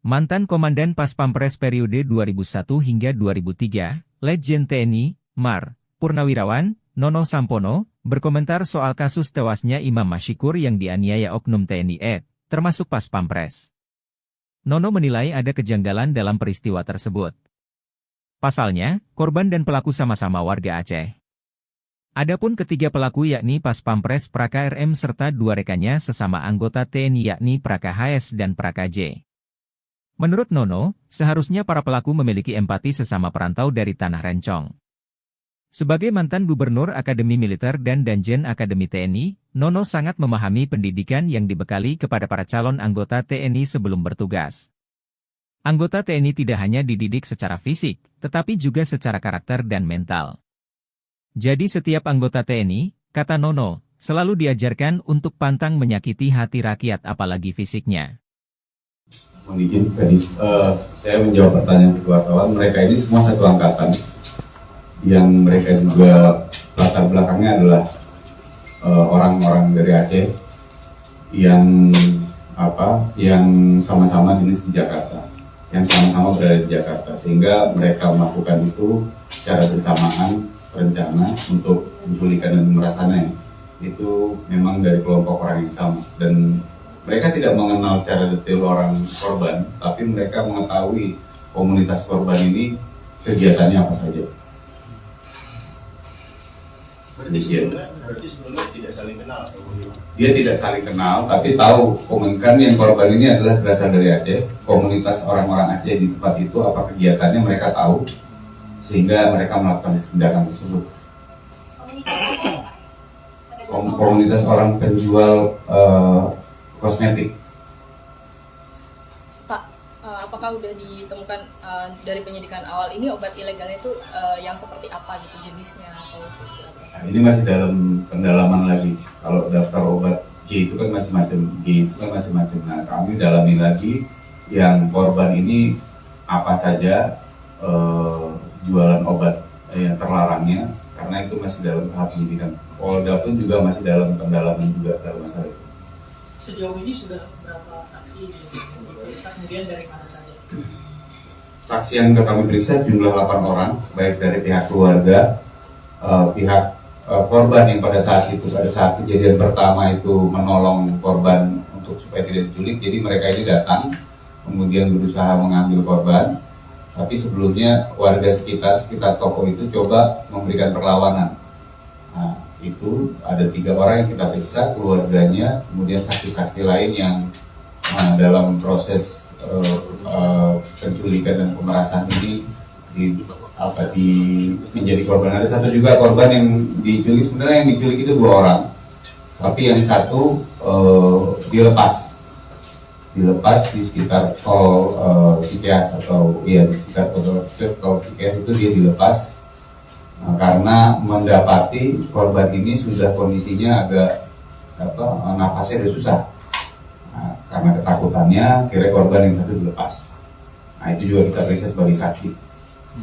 Mantan Komandan Pas Pampres periode 2001 hingga 2003, Letjen TNI, Mar. Purnawirawan, Nono Sampono, berkomentar soal kasus tewasnya Imam Mashikur yang dianiaya oknum TNI termasuk Pas Pampres. Nono menilai ada kejanggalan dalam peristiwa tersebut. Pasalnya, korban dan pelaku sama-sama warga Aceh. Adapun ketiga pelaku yakni Pas Pampres Praka RM serta dua rekannya sesama anggota TNI yakni Praka HS dan Praka J. Menurut Nono, seharusnya para pelaku memiliki empati sesama perantau dari Tanah Rencong. Sebagai mantan Gubernur Akademi Militer dan Danjen Akademi TNI, Nono sangat memahami pendidikan yang dibekali kepada para calon anggota TNI sebelum bertugas. Anggota TNI tidak hanya dididik secara fisik, tetapi juga secara karakter dan mental. Jadi setiap anggota TNI, kata Nono, selalu diajarkan untuk pantang menyakiti hati rakyat apalagi fisiknya. Mohon izin tadi saya menjawab pertanyaan wartawan. Mereka ini semua satu angkatan yang mereka juga latar belakangnya adalah orang-orang dari Aceh yang sama-sama dinas di Jakarta, yang sama-sama berada di Jakarta, sehingga mereka melakukan itu secara bersamaan rencana untuk menculikan dan pemerasannya itu memang dari kelompok orang yang sama, dan mereka tidak mengenal secara detail orang korban, tapi mereka mengetahui komunitas korban ini kegiatannya apa saja. Berarti sebelumnya tidak saling kenal? Dia tidak saling kenal, tapi tahu komunikan yang korban ini adalah berasal dari Aceh. Komunitas orang-orang Aceh di tempat itu apa kegiatannya mereka tahu, sehingga mereka melakukan tindakan tersebut. Komunitas orang penjual kosmetik. Pak, apakah udah ditemukan dari penyidikan awal ini obat ilegalnya itu yang seperti apa gitu jenisnya atau Nah, ini masih dalam pendalaman lagi. Kalau daftar obat J itu kan macam-macam, G itu kan macam-macam. Nah, kami dalami lagi yang korban ini apa saja jualan obat yang terlarangnya, karena itu masih dalam tahap penyidikan. Polda pun juga masih dalam pendalaman juga dalam masalah itu. Sejauh ini sudah berapa saksi diperiksa, kemudian dari mana saja? Saksi yang kami periksa jumlah 8 orang, baik dari pihak keluarga, pihak korban yang pada saat kejadian pertama itu menolong korban untuk supaya tidak diculik. Jadi mereka ini datang, kemudian berusaha mengambil korban, tapi sebelumnya warga sekitar toko itu coba memberikan perlawanan. Nah, itu ada 3 orang yang kita periksa, keluarganya, kemudian saksi-saksi lain yang dalam proses penculikan dan pemerasan ini menjadi korban. Ada satu juga korban yang diculik, sebenarnya yang diculik itu 2 orang, tapi yang satu dilepas di sekitar tol Cikeas atau di sekitar tol Cikeas itu dia dilepas. Karena mendapati korban ini sudah kondisinya agak nafasnya sudah susah. Nah, karena ketakutannya kira korban yang satu dilepas. Nah, itu juga kita periksa sebagai saksi.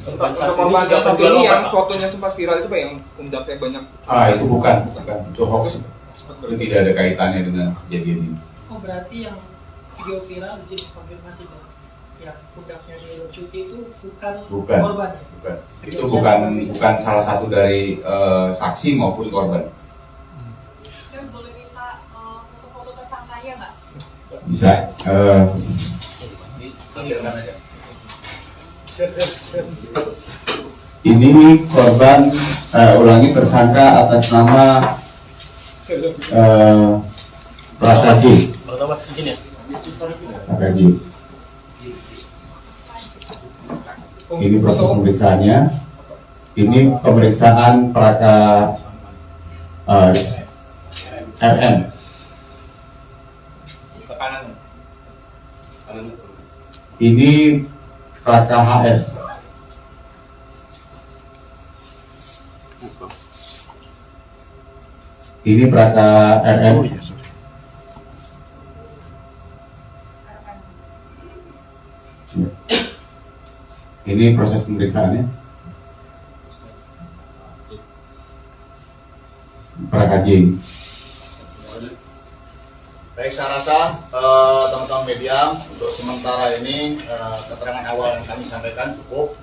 Untuk korban yang satu ini yang fotonya sempat viral itu Pak, yang pundaknya banyak. Itu bukan. Itu hoax. Itu tidak ada kaitannya dengan kejadian ini. Oh, berarti yang video viral jadi konfirmasi Pak, ya pundaknya di cuti itu bukan korban ya? Bukan. Itu bukan salah satu dari saksi maupun korban. Dan boleh minta foto-foto tersangkanya nggak? Bisa. Ini korban tersangka atas nama Prakaji. Ini proses pemeriksaannya. Ini pemeriksaan Praka RM. Ini Praka HS. Ini Praka RM. Ini proses pemeriksaannya. Praka J. Baik, saya rasa teman-teman media untuk sementara ini keterangan awal yang kami sampaikan cukup.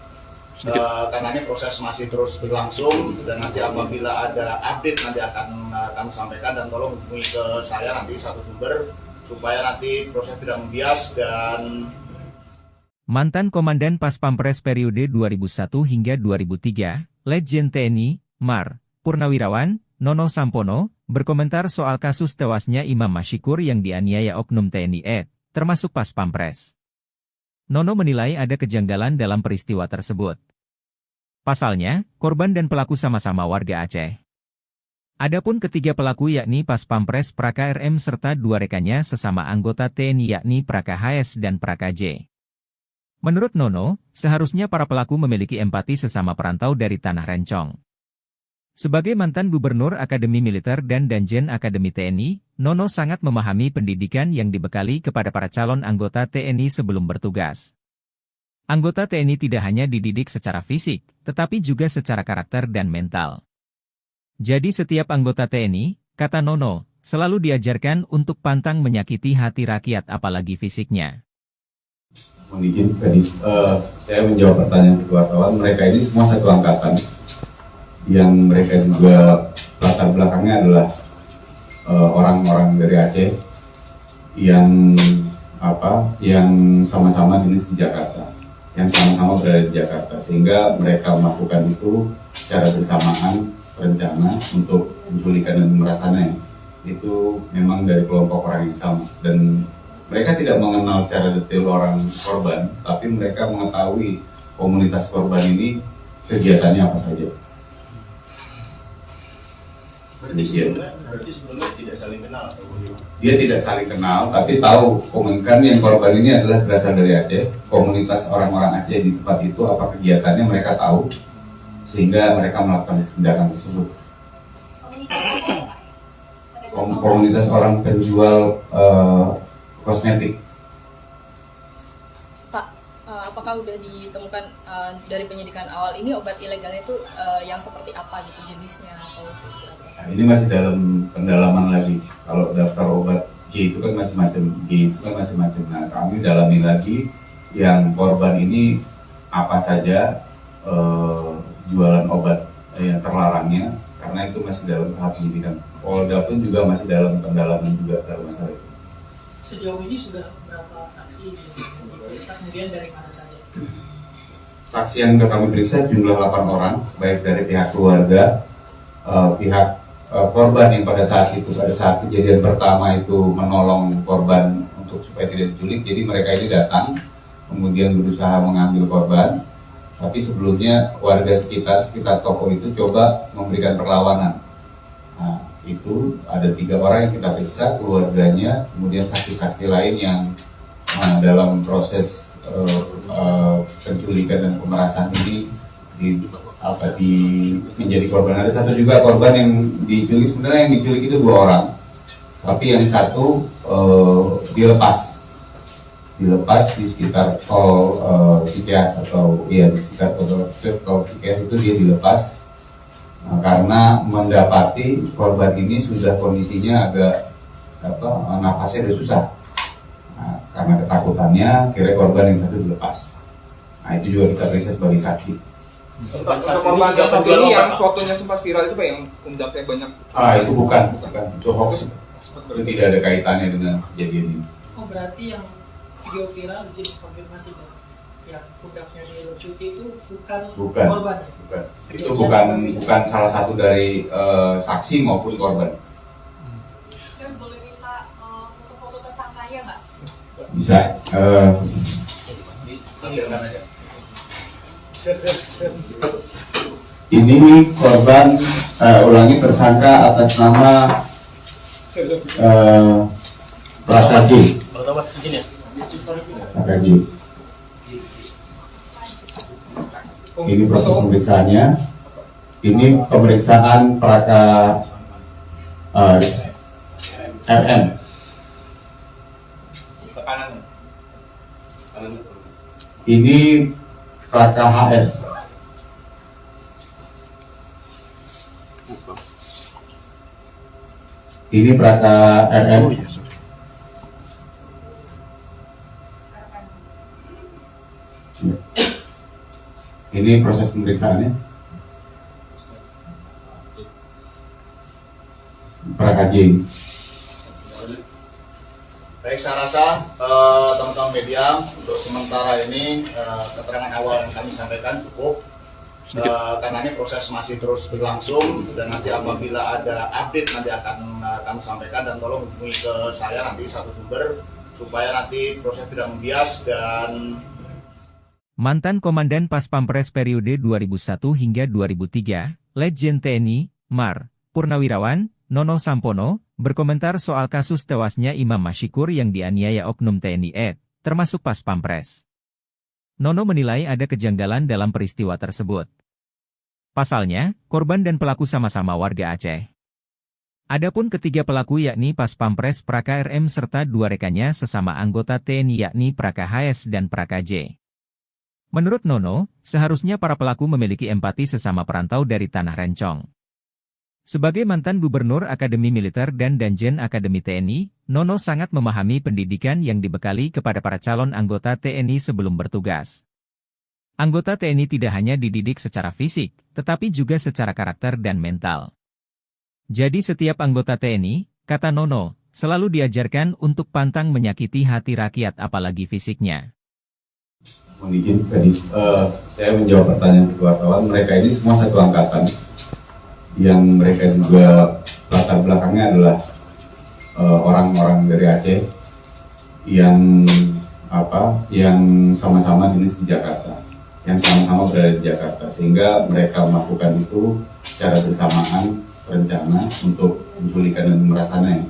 Karena ini proses masih terus berlangsung dan nanti apabila ada update nanti akan kami sampaikan, dan tolong hubungi ke saya nanti satu sumber supaya nanti proses tidak membias. Dan Mantan Komandan Pas Pampres periode 2001 hingga 2003, Letjen TNI, Mar. Purnawirawan, Nono Sampono, berkomentar soal kasus tewasnya Imam Mashikur yang dianiaya oknum TNI termasuk Pas Pampres. Nono menilai ada kejanggalan dalam peristiwa tersebut. Pasalnya, korban dan pelaku sama-sama warga Aceh. Adapun ketiga pelaku yakni Pas Pampres Praka RM serta dua rekannya sesama anggota TNI yakni Praka HS dan Praka J. Menurut Nono, seharusnya para pelaku memiliki empati sesama perantau dari Tanah Rencong. Sebagai mantan Gubernur Akademi Militer dan Danjen Akademi TNI, Nono sangat memahami pendidikan yang dibekali kepada para calon anggota TNI sebelum bertugas. Anggota TNI tidak hanya dididik secara fisik, tetapi juga secara karakter dan mental. Jadi setiap anggota TNI, kata Nono, selalu diajarkan untuk pantang menyakiti hati rakyat apalagi fisiknya. Mohon izin tadi saya menjawab pertanyaan kedua kawan. Mereka ini semua satu angkatan, yang mereka juga latar belakangnya adalah orang-orang dari Aceh yang sama-sama dinas di Jakarta, yang sama-sama berada di Jakarta, sehingga mereka melakukan itu secara bersamaan rencana untuk menculikan dan pemerasannya. Itu memang dari kelompok orang yang sama, dan mereka tidak mengenal secara detail orang korban, tapi mereka mengetahui komunitas korban ini kegiatannya apa saja. Berarti sebelumnya tidak saling kenal atau bagaimana? Dia tidak saling kenal, tapi tahu komunikan yang korban ini adalah berasal dari Aceh. Komunitas orang-orang Aceh di tempat itu apa kegiatannya mereka tahu, sehingga mereka melakukan tindakan tersebut. Komunitas orang penjual kosmetik. Pak, apakah udah ditemukan dari penyidikan awal ini obat ilegalnya itu yang seperti apa gitu jenisnya atau seperti apa? Nah, ini masih dalam pendalaman lagi. Kalau daftar obat J itu kan macam-macam, G itu kan macam-macam. Nah, kami dalami lagi yang korban ini apa saja jualan obat yang terlarangnya, karena itu masih dalam tahap penyidikan. Polda pun juga masih dalam pendalaman juga dalam masalah itu. Sejauh ini sudah berapa saksi diperiksa, kemudian dari mana saja? Saksi yang sudah kami periksa jumlah 8 orang, baik dari pihak keluarga, pihak korban yang pada saat kejadian pertama itu menolong korban untuk supaya tidak diculik. Jadi mereka ini datang, kemudian berusaha mengambil korban, tapi sebelumnya warga sekitar toko itu coba memberikan perlawanan. Nah, itu ada 3 orang yang kita periksa, keluarganya, kemudian saksi-saksi lain yang dalam proses penculikan dan pemerasan ini menjadi korban. Ada satu juga korban yang diculik, sebenarnya yang diculik itu 2 orang, tapi yang satu dilepas di sekitar tol Cikeas atau di sekitar tol Cikeas itu dia dilepas karena mendapati korban ini sudah kondisinya agak nafasnya sudah susah. Nah, karena ketakutannya kira korban yang satu dilepas. Nah, itu juga kita periksa sebagai saksi. Untuk korban yang satu ini yang fotonya sempat viral itu Pak, yang pundaknya banyak. Itu bukan. Itu hoax. Itu tidak ada kaitannya dengan kejadian ini. Oh, berarti yang video viral jadi konfirmasi kan? Ya, pundaknya di Cuti itu bukan korban. Bukan. Itu bukan salah satu dari saksi maupun korban. Dan boleh minta foto-foto tersangkanya nggak? Bisa. Ini korban tersangka atas nama Prakaji. Ini proses pemeriksaannya. Ini pemeriksaan Praka RM. Ini Praka HS. Ini Praka RM. Ini proses pemeriksaannya. Prakaji. Baik, saya rasa teman-teman media untuk sementara ini keterangan awal yang kami sampaikan cukup. Karena ini proses masih terus berlangsung dan nanti apabila ada update nanti akan kami sampaikan, dan tolong hubungi ke saya nanti satu sumber supaya nanti proses tidak membias. Dan Mantan Komandan Pas Pampres periode 2001 hingga 2003, Letjen TNI, Mar. Purnawirawan, Nono Sampono, berkomentar soal kasus tewasnya Imam Mashikur yang dianiaya oknum TNI termasuk Pas Pampres. Nono menilai ada kejanggalan dalam peristiwa tersebut. Pasalnya, korban dan pelaku sama-sama warga Aceh. Adapun ketiga pelaku yakni Pas Pampres Praka RM serta dua rekannya sesama anggota TNI yakni Praka HS dan Praka J. Menurut Nono, seharusnya para pelaku memiliki empati sesama perantau dari Tanah Rencong. Sebagai mantan Gubernur Akademi Militer dan Danjen Akademi TNI, Nono sangat memahami pendidikan yang dibekali kepada para calon anggota TNI sebelum bertugas. Anggota TNI tidak hanya dididik secara fisik, tetapi juga secara karakter dan mental. Jadi setiap anggota TNI, kata Nono, selalu diajarkan untuk pantang menyakiti hati rakyat apalagi fisiknya. Mohon izin tadi saya menjawab pertanyaan wartawan. Mereka ini semua satu angkatan, yang mereka juga latar belakangnya adalah orang-orang dari Aceh yang sama-sama dinas di Jakarta, yang sama-sama berada di Jakarta, sehingga mereka melakukan itu secara bersamaan rencana untuk menculikan dan pemerasannya.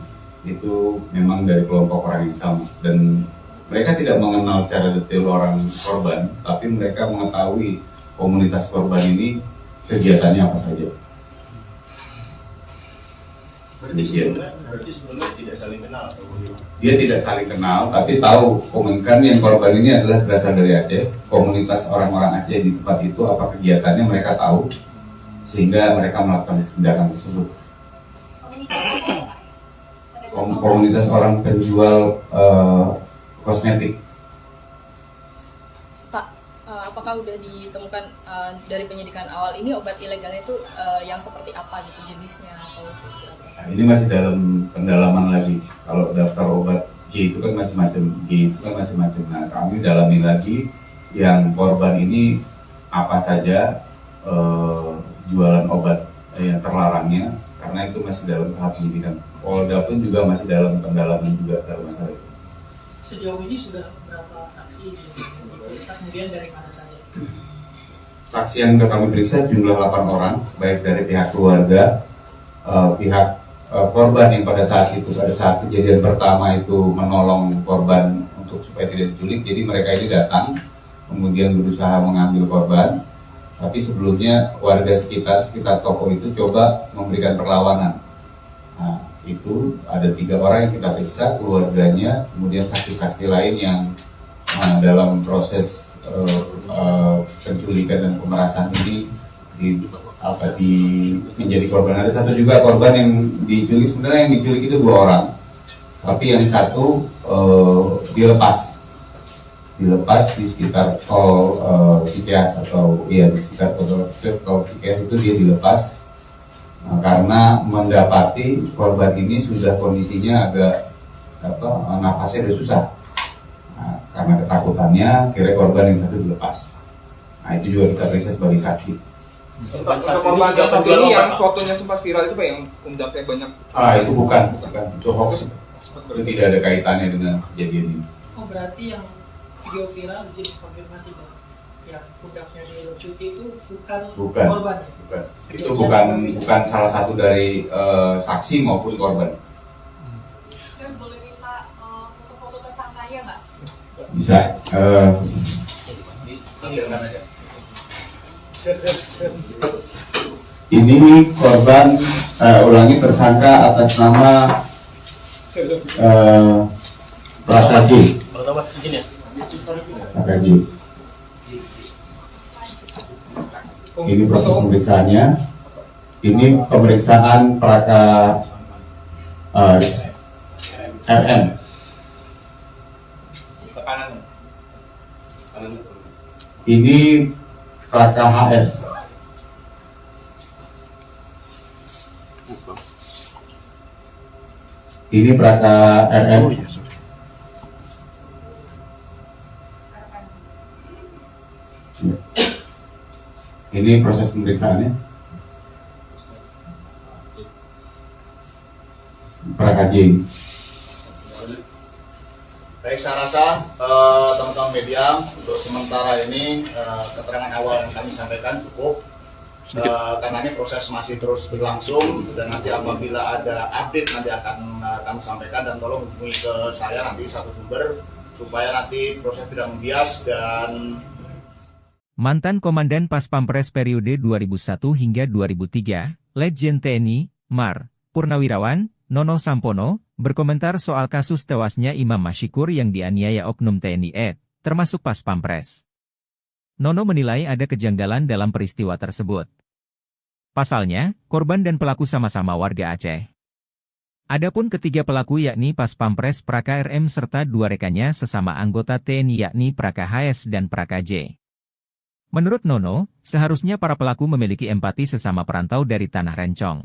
Itu memang dari kelompok orang yang sama, dan mereka tidak mengenal secara detail orang korban, tapi mereka mengetahui komunitas korban ini kegiatannya apa saja. Berarti sebelumnya tidak saling kenal atau bagaimana? Dia tidak saling kenal, tapi tahu komunikan yang korban ini adalah berasal dari Aceh. Komunitas orang-orang Aceh di tempat itu apa kegiatannya mereka tahu, sehingga mereka melakukan tindakan tersebut. Komunitas orang penjual kosmetik. Pak, apakah udah ditemukan dari penyidikan awal ini obat ilegalnya itu yang seperti apa gitu jenisnya atau Nah, ini masih dalam pendalaman lagi. Kalau daftar obat J itu kan macam-macam, G itu kan macam-macam. Nah, kami dalami lagi yang korban ini apa saja jualan obat yang terlarangnya, karena itu masih dalam tahap penyidikan. Polda pun juga masih dalam pendalaman juga dalam masalah itu. Sejauh ini sudah berapa saksi diperiksa, kemudian dari mana saja? Saksi yang kami periksa jumlah 8 orang, baik dari pihak keluarga, pihak korban yang pada saat kejadian pertama itu menolong korban untuk supaya tidak diculik. Jadi mereka ini datang, kemudian berusaha mengambil korban, tapi sebelumnya warga sekitar toko itu coba memberikan perlawanan. Nah, itu ada 3 orang yang kita periksa, keluarganya, kemudian saksi-saksi lain yang dalam proses penculikan dan pemerasan ini menjadi korban. Ada satu juga korban yang diculik, sebenarnya yang diculik itu 2 orang, tapi yang satu dilepas di sekitar tol Cikeas atau di sekitar tol Cikeas itu dia dilepas karena mendapati korban ini sudah kondisinya agak nafasnya sudah susah. Nah, karena ketakutannya kira korban yang satu dilepas. Nah, itu juga kita periksa sebagai saksi. Untuk korban yang satu ini yang fotonya sempat viral itu Pak, yang pundaknya banyak. Itu bukan. Itu hoax. Itu tidak ada kaitannya dengan kejadian ini. Oh, berarti yang video viral jadi konfirmasi Pak, yang pundaknya di cuti itu bukan korban. Bukan. Itu bukan salah satu dari saksi maupun korban. Dan boleh minta foto-foto tersangkanya nggak? Bisa. Ini korban tersangka atas nama Prakaji. Ini proses pemeriksaannya. Ini pemeriksaan Praka RM. Ini Praka HS. Ini Praka RF. Ini proses pemeriksaannya. Praka J. Baik, saya rasa teman-teman media untuk sementara ini keterangan awal yang kami sampaikan cukup. Karena ini proses masih terus berlangsung dan nanti apabila ada update nanti akan kami sampaikan, dan tolong hubungi ke saya nanti satu sumber supaya nanti proses tidak membias. Dan Mantan Komandan Pas Pampres periode 2001 hingga 2003, Letjen TNI, Mar. Purnawirawan, Nono Sampono, berkomentar soal kasus tewasnya Imam Mashikur yang dianiaya oknum TNI termasuk Pas Pampres. Nono menilai ada kejanggalan dalam peristiwa tersebut. Pasalnya, korban dan pelaku sama-sama warga Aceh. Adapun ketiga pelaku yakni Pas Pampres Praka RM serta dua rekannya sesama anggota TNI yakni Praka HS dan Praka J. Menurut Nono, seharusnya para pelaku memiliki empati sesama perantau dari Tanah Rencong.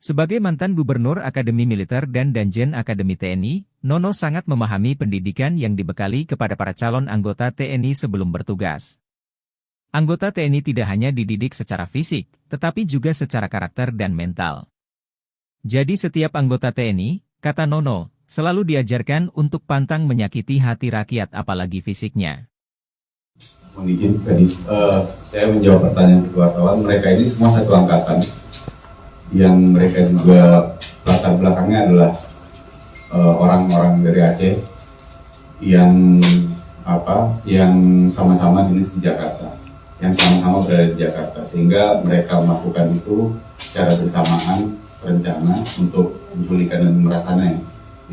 Sebagai mantan Gubernur Akademi Militer dan Danjen Akademi TNI, Nono sangat memahami pendidikan yang dibekali kepada para calon anggota TNI sebelum bertugas. Anggota TNI tidak hanya dididik secara fisik, tetapi juga secara karakter dan mental. Jadi setiap anggota TNI, kata Nono, selalu diajarkan untuk pantang menyakiti hati rakyat apalagi fisiknya. Mohon izin tadi saya menjawab pertanyaan wartawan. Mereka ini semua satu angkatan, yang mereka juga latar belakangnya adalah orang-orang dari Aceh yang sama-sama dinas di Jakarta, yang sama-sama berada di Jakarta, sehingga mereka melakukan itu secara bersamaan rencana untuk menculikan dan pemerasannya.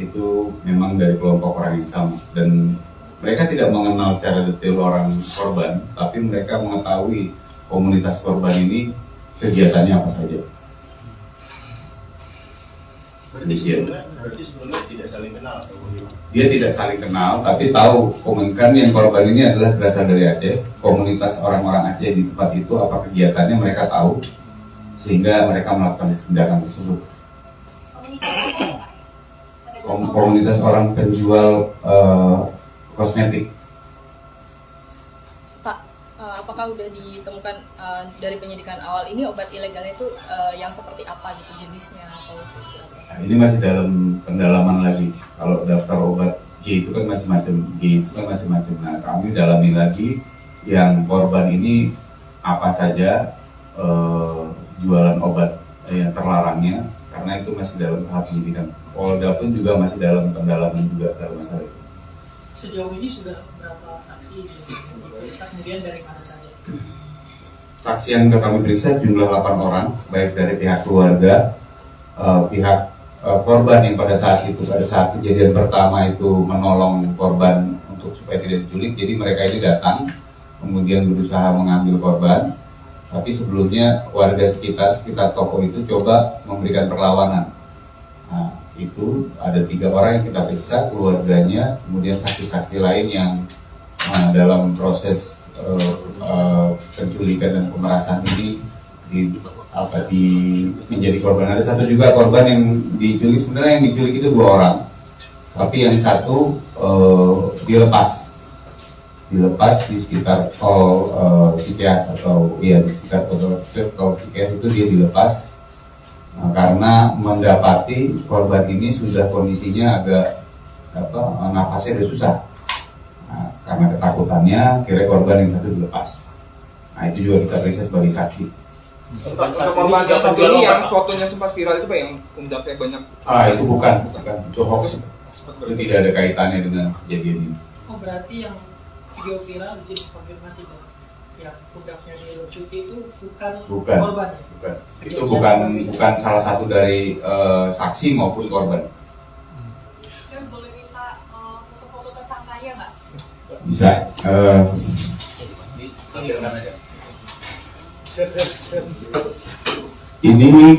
Itu memang dari kelompok orang yang sama, dan mereka tidak mengenal secara detail orang korban, tapi mereka mengetahui komunitas korban ini kegiatannya apa saja. Berarti sebelumnya tidak saling kenal atau bagaimana? Dia tidak saling kenal, tapi tahu komunikan yang korban ini adalah berasal dari Aceh. Komunitas orang-orang Aceh di tempat itu apa kegiatannya mereka tahu, sehingga mereka melakukan tindakan tersebut. Komunitas orang penjual kosmetik. Pak, apakah udah ditemukan dari penyidikan awal ini obat ilegalnya itu yang seperti apa gitu jenisnya atau Nah, ini masih dalam pendalaman lagi. Kalau daftar obat J itu kan macam-macam, G itu kan macam-macam. Nah, kami dalami lagi yang korban ini apa saja jualan obat yang terlarangnya, karena itu masih dalam tahap penyidikan. Polda pun juga masih dalam pendalaman juga dalam masalah itu. Sejauh ini sudah berapa saksi diperiksa, kemudian dari mana saja? Saksi yang kami periksa jumlah 8 orang, baik dari pihak keluarga, pihak korban yang pada saat kejadian pertama itu menolong korban untuk supaya tidak diculik. Jadi mereka ini datang, kemudian berusaha mengambil korban, tapi sebelumnya warga sekitar toko itu coba memberikan perlawanan. Nah, itu ada 3 orang yang kita periksa, keluarganya, kemudian saksi-saksi lain yang dalam proses penculikan dan pemerasan ini menjadi korban. Ada satu juga korban yang diculik, sebenarnya yang diculik itu 2 orang, tapi yang satu dilepas di sekitar tol Cikeas atau di sekitar tol Cikeas itu dia dilepas karena mendapati korban ini sudah kondisinya agak nafasnya sudah susah. Nah, karena ketakutannya kira korban yang satu dilepas. Nah, itu juga kita periksa sebagai saksi. Untuk korban yang satu ini yang fotonya sempat viral itu Pak, yang pundaknya banyak. Itu bukan. Itu hoax. Itu tidak ada kaitannya dengan kejadian ini. Oh, berarti yang video viral jadi konfirmasi bahwa ya pundaknya di Cuti itu bukan korban ya? Bukan. Itu bukan salah satu dari saksi maupun korban. Dan boleh minta foto-foto tersangkanya nggak? Bisa. Ini